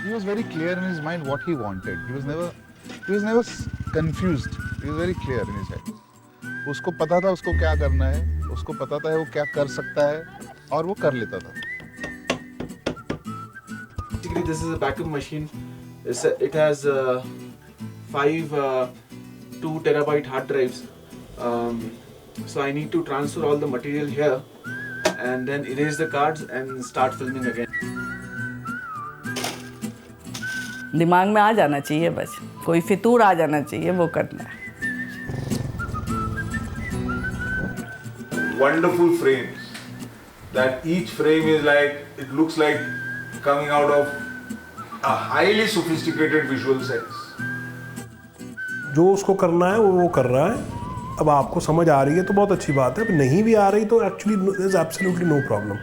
he was very clear in his mind what he wanted. He was never confused. He was very clear in his head. उसको पता था उसको क्या करना है, उसको पता था वो क्या कर सकता है और वो कर लेता था. Basically, this is a backup machine. It has 5 2 terabyte hard drives. So I need to transfer all the material here and then erase the cards and start filming again. दिमाग में आ जाना चाहिए, बस कोई फितूर आ जाना चाहिए, वो करना है. Wonderful frames. That each frame is like, it looks like coming out of a highly sophisticated visual sense. जो उसको करना है वो कर रहा है. अब आपको समझ आ रही है तो बहुत अच्छी बात है. अब नहीं भी आ रही तो actually there is absolutely no problem.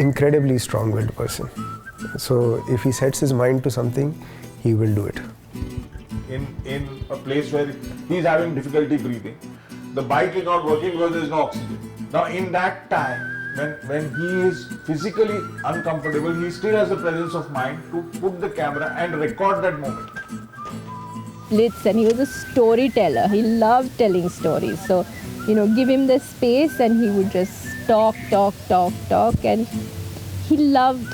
Incredibly strong-willed person. So if he sets his mind to something, he will do it. In a place where he's having difficulty breathing, the bike is not working because there is no oxygen. Now in that time, when he is physically uncomfortable, he still has the presence of mind to put the camera and record that moment. And he was a storyteller. He loved telling stories. So, give him the space and he would just talk, and he loved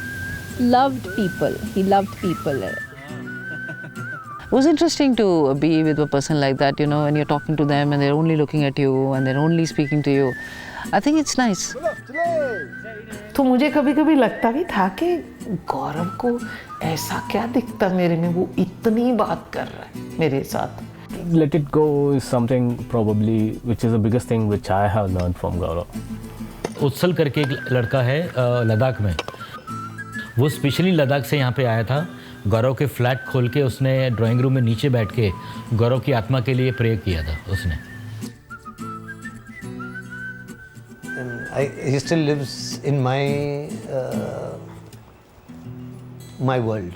people. He loved people. It was interesting to be with a person like that, when you're talking to them and they're only looking at you and they're only speaking to you. I think it's nice. तो मुझे कभी-कभी लगता भी था कि गौरव को ऐसा क्या दिखता मेरे में, वो इतनी बात कर रहा है मेरे साथ. Let it go is something probably which is the biggest thing which I have learned from Gaurav. Utpal करके एक लड़का है लद्दाख में, वो स्पेशली लद्दाख से यहाँ पे आया था. गौरव के फ्लैट खोल के उसने ड्राइंग रूम में नीचे बैठ के गौरव की आत्मा के लिए प्रे किया था उसने. He still lives in my world.